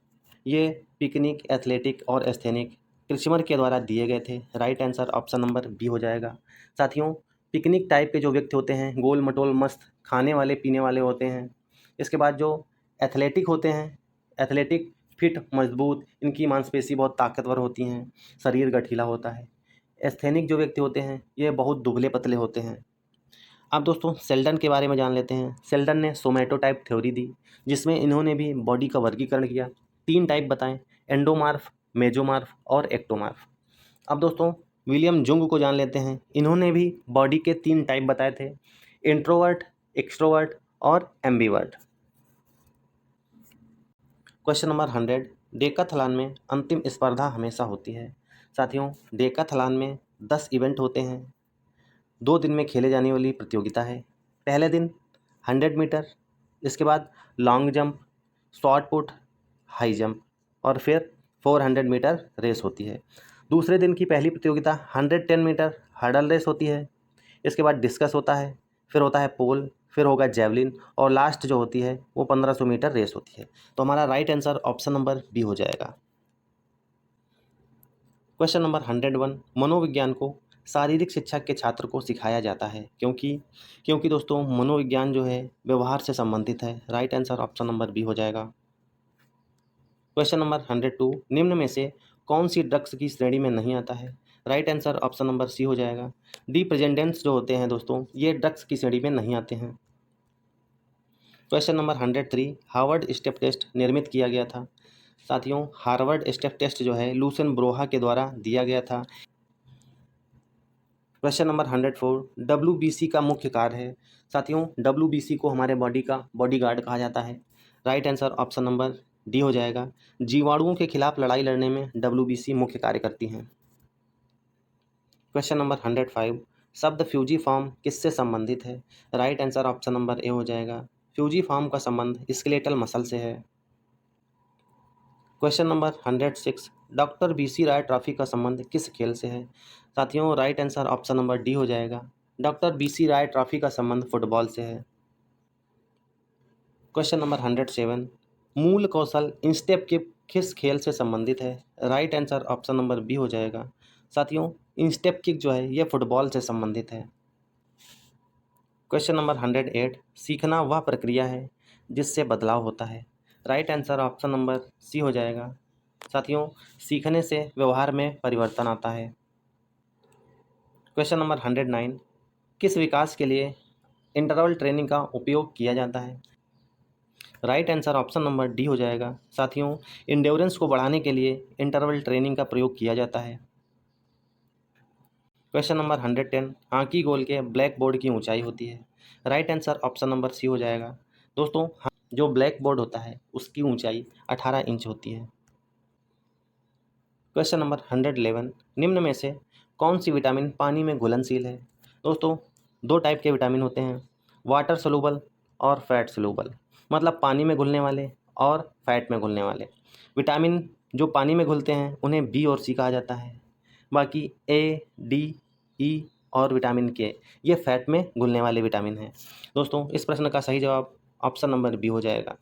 ये पिकनिक, एथलेटिक और एस्थेनिक क्रिचमर के द्वारा दिए गए थे। Right answer option number B हो जाएगा। साथियों पिकनिक टाइप के जो व्यक्ति होते हैं गोल मटोल मस्त खाने वाले पीने वाले होते हैं। इसके बाद जो एथलेटिक होते हैं, एथलेटिक फिट, मजबूत, इनकी मांसपेशी बहुत ताकतवर होती हैं, शरीर गठीला होता है। एस्थेनिक जो व्यक्ति होते हैं ये बहुत दुबले पतले होते हैं। अब दोस्तों सेल्डन के बारे में जान लेते हैं। सेल्डन ने सोमैटोटाइप थ्योरी दी, जिसमें इन्होंने भी बॉडी का वर्गीकरण किया। 3 टाइप बताएं, एंडोमार्फ, मेजोमार्फ और एक्टोमार्फ। अब दोस्तों विलियम जुंग को जान लेते हैं। इन्होंने भी बॉडी के 3 टाइप बताए थे, इंट्रोवर्ट, एक्सट्रोवर्ट और एम्बीवर्ट। क्वेश्चन नंबर 100, डेकाथलॉन में अंतिम स्पर्धा हमेशा होती है। साथियों डेकाथलॉन में 10 इवेंट होते हैं। 2 दिन में खेले जाने वाली प्रतियोगिता है। पहले दिन 100 मीटर, इसके बाद long jump, short put, high jump और फिर 400 मीटर रेस होती है। दूसरे दिन की पहली प्रतियोगिता 110 मीटर हर्डल रेस होती है। इसके बाद डिस्कस होता है, फिर होता है पोल, फिर होगा जेवलिन और लास्ट जो होती है वो 1500 मीटर रेस होती है। तो हमारा right answer option number B हो जाएगा। क्वेश्चन नंबर 101, मनोविज्ञान को शारीरिक शिक्षा के छात्र को सिखाया जाता है क्योंकि दोस्तों मनोविज्ञान जो है व्यवहार से संबंधित है। Right answer option number B हो जाएगा। क्वेश्चन नंबर 102, निम्न में से कौन सी ड्रग्स की श्रेणी में नहीं आता है? Right answer option number C हो जाएगा। डिप्रेजेंटेंट्स जो होते हैं दोस्तों ये ड्रग्स की श्रेणी में नहीं आते हैं। Question number 103, Harvard step test निर्मित किया गया था। साथियों हार्वर्ड स्टेप टेस्ट जो है लूसेन ब्रोहा के द्वारा दिया गया था। क्वेश्चन नंबर 104, WBC का मुख्य कार्य है। साथियों WBC को हमारे बॉडी का बॉडीगार्ड कहा जाता है। Right answer option number D हो जाएगा। जीवाणुओं के खिलाफ लड़ाई लड़ने में WBC मुख्य कार्य करती हैं। क्वेश्चन नंबर 105, शब्द फ्यूजीफॉर्म किससे संबंधित है? राइट आंसर ऑप्शन नंबर ए हो जाएगा। फ्यूजीफॉर्म का संबंध स्केलेटल मसल से है। क्वेश्चन नंबर 106, डॉक्टर बीसी राय ट्रॉफी का संबंध किस खेल से है? साथियों, right answer option number D हो जाएगा। डॉक्टर बीसी राय ट्रॉफी का संबंध फुटबॉल से है। क्वेश्चन नंबर 107, मूल कौशल इंस्टेप के किस खेल से संबंधित है? Right answer option number B हो जाएगा। साथियों, इंस्टेप किक जो है ये फुटबॉल से संबंधित है। क्वेश्चन नंबर 108, सीखना वह प्रक्रिया है जिससे बदलाव होता है। Right answer option number C हो जाएगा। साथियों, सीखने से व्यवहार में परिवर्तन आता है। क्वेश्चन नंबर 109, किस विकास के लिए इंटरवल ट्रेनिंग का उपयोग किया जाता है? Right answer option number D हो जाएगा। साथियों, इंड्योरेंस को बढ़ाने के लिए इंटरवल ट्रेनिंग का प्रयोग किया जाता है। क्वेश्चन नंबर 110, हॉकी गोल के ब्लैक बोर्ड की ऊंचाई होती है। Right answer option number C हो जाएगा। दोस्तों, जो ब्लैक बोर्ड होता है उसकी ऊंचाई 18 इंच होती है। क्वेश्चन नंबर 111, निम्न में से कौन सी विटामिन पानी में घुलनशील है? दोस्तों, दो टाइप के विटामिन होते हैं, वाटर सोलूबल और फैट सोलूबल, मतलब पानी में घुलने वाले और फैट में घुलने वाले। विटामिन जो पानी में घुलते हैं उन्हें बी और सी कहा जाता है। बाकी ए, डी, ई और विटामिन के ये फैट में घुलने वाले विटामिन हैं। दोस्तों, इस प्रश्न का सही जवाब ऑप्शन नंबर बी हो जाएगा।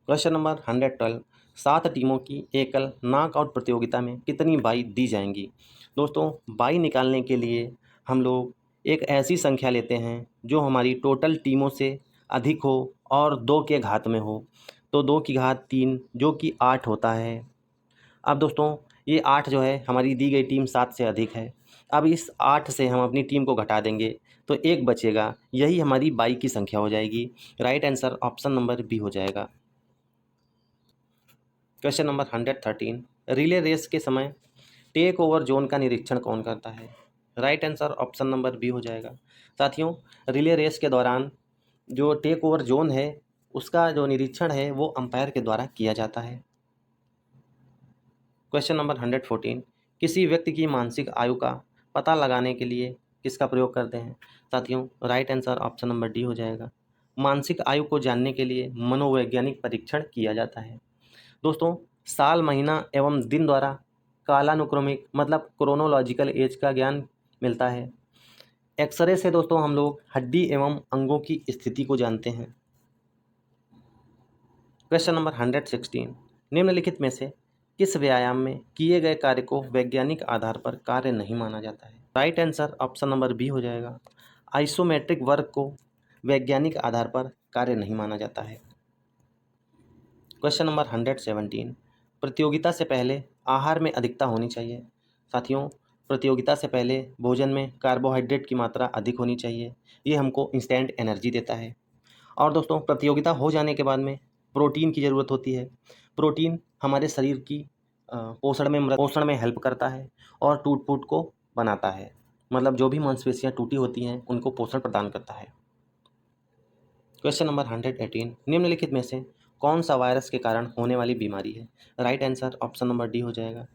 क्वेश्चन नंबर 112, 7 टीमों की एकल नॉकआउट प्रतियोगिता में कितनी बाई दी जाएंगी? दोस्तों, बाई निकालने के लिए हम लोग एक ऐसी संख्या लेते हैं जो हमारी टोटल टीमों से अधिक हो और 2 के घात में हो। तो 2 की घात 3 जो कि 8 होता है। अब दोस्तों, ये 8 जो है हमारी दी गई टीम 7 से अधिक है। अब इस 8 से हम अपनी टीम को घटा देंगे तो 1 बचेगा, यही हमारी बाई की संख्या हो जाएगी। Right answer option number B हो जाएगा। क्वेश्चन नंबर 113, रिले रेस के समय टेक ओवर जोन का निरीक्षण कौन करता है? Right answer option number B हो जाएगा। साथियों, रिले रेस के दौरान जो टेक ओवर जोन है उसका जो निरीक्षण है वो अंपायर के द्वारा किया जाता है। क्वेश्चन नंबर 114, किसी व्यक्ति की मानसिक आयु का पता लगाने के लिए किसका प्रयोग करते हैं? साथियों, right answer option number D हो जाएगा। मानसिक आयु को जानने के लिए मनोवैज्ञानिक परीक्षण किया जाता है। दोस्तों, साल, महीना एवं दिन द्वारा कालानुक्रमिक मतलब क्रोनोलॉजिकल एज का ज्ञान मिलता है। एक्सरे से दोस्तों हम लोग हड्डी एवं अंगों की स्थिति को जानते हैं। क्वेश्चन नंबर 116, निम्नलिखित में से किस व्यायाम में किए गए कार्य को वैज्ञानिक आधार पर कार्य नहीं माना जाता है? Right answer option number B हो जाएगा। आइसोमेट्रिक वर्क को वैज्ञानिक आधार पर कार्य नहीं माना जाता है। क्वेश्चन नंबर 117, प्रतियोगिता से पहले आहार में अधिकता होनी चाहिए। साथियों, प्रतियोगिता से पहले भोजन में कार्बोहाइड्रेट की मात्रा अधिक होनी चाहिए, ये हमको इंस्टेंट एनर्जी देता है। और दोस्तों, प्रतियोगिता हो जाने के बाद में प्रोटीन की ज़रूरत होती है। प्रोटीन हमारे शरीर की पोषण में हेल्प करता है और टूट फूट को बनाता है, मतलब जो भी मांसपेशियाँ टूटी होती हैं उनको पोषण प्रदान करता है। क्वेश्चन नंबर 118, निम्नलिखित में से कौन सा वायरस के कारण होने वाली बीमारी है? Right answer option number D हो जाएगा।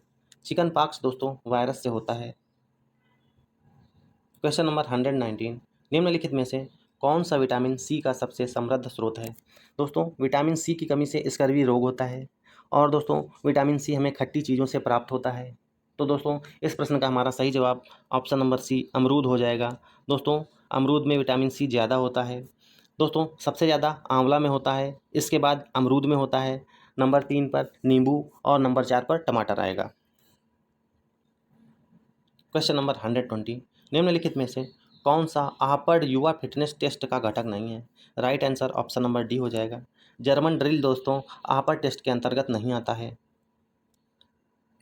चिकन पॉक्स दोस्तों वायरस से होता है। क्वेश्चन नंबर 119, निम्नलिखित में से कौन सा विटामिन सी का सबसे समृद्ध स्रोत है? दोस्तों, विटामिन सी की कमी से स्कर्वी रोग होता है और दोस्तों विटामिन सी हमें खट्टी चीज़ों से प्राप्त होता है। तो दोस्तों, इस प्रश्न का हमारा सही जवाब ऑप्शन नंबर सी अमरूद हो जाएगा। दोस्तों, अमरूद में विटामिन सी ज़्यादा होता है। दोस्तों, सबसे ज़्यादा आंवला में होता है, इसके बाद अमरूद में होता है, नंबर 3 पर नींबू और नंबर 4 पर टमाटर आएगा। क्वेश्चन नंबर 120, निम्नलिखित में से कौन सा आहपड़ युवा फिटनेस टेस्ट का घटक नहीं है? Right answer option number D हो जाएगा। जर्मन ड्रिल दोस्तों आहपड़ टेस्ट के अंतर्गत नहीं आता है।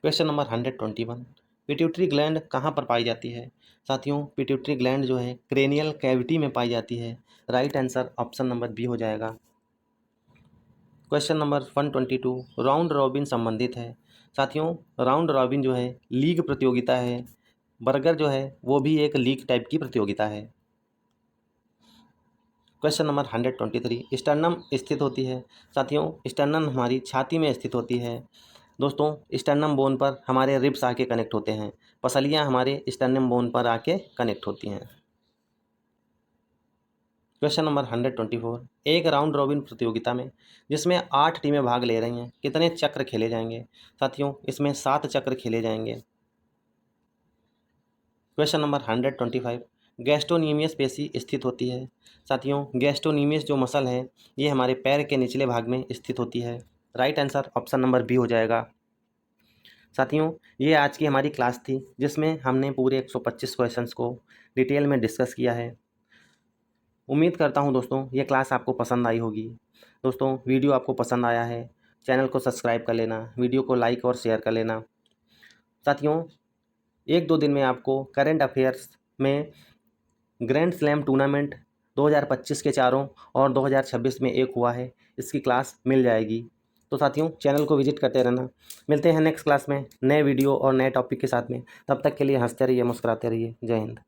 क्वेश्चन नंबर 121, पिट्यूटरी ग्लैंड कहाँ पर पाई जाती है? साथियों, पिट्यूटरी ग्लैंड जो है क्रेनियल कैविटी में पाई जाती है। Right answer option number B हो जाएगा। क्वेश्चन नंबर 122, राउंड रॉबिन संबंधित है। साथियों, राउंड रॉबिन जो है लीग प्रतियोगिता है। बर्गर जो है वो भी एक लीग टाइप की प्रतियोगिता है। क्वेश्चन नंबर 123, स्टर्नम स्थित होती है। साथियों, स्टर्नम हमारी छाती में स्थित होती है। दोस्तों स्टर्नम बोन पर हमारे रिब्स आके कनेक्ट होते हैं, पसलियाँ हमारे स्टर्नम बोन पर आके कनेक्ट होती हैं। क्वेश्चन नंबर 124, एक राउंड रॉबिन प्रतियोगिता में जिसमें 8 टीमें भाग ले रही हैं, कितने चक्र खेले जाएंगे? साथियों, इसमें 7 चक्र खेले जाएंगे। क्वेश्चन नंबर 125, गैस्ट्रोनीमियस पेशी स्थित होती है। साथियों, गैस्ट्रोनीमियस जो मसल है ये हमारे पैर के निचले भाग में स्थित होती है। Right answer option number B हो जाएगा। साथियों, ये आज की हमारी क्लास थी जिसमें हमने पूरे 125 क्वेश्चंस को डिटेल में डिस्कस किया है। उम्मीद करता हूँ दोस्तों ये क्लास आपको पसंद आई होगी। दोस्तों, वीडियो आपको पसंद आया है, चैनल को सब्सक्राइब कर लेना, वीडियो को लाइक और शेयर कर लेना। साथियों, 1-2 दिन में आपको करंट अफेयर्स में ग्रैंड स्लैम टूर्नामेंट 2025 के चारों और 2026 में एक हुआ है, इसकी क्लास मिल जाएगी। तो साथियों, चैनल को विजिट करते रहना। मिलते हैं नेक्स्ट क्लास में नए वीडियो और नए टॉपिक के साथ में। तब तक के लिए हंसते रहिए, मुस्कुराते रहिए। जय हिंद।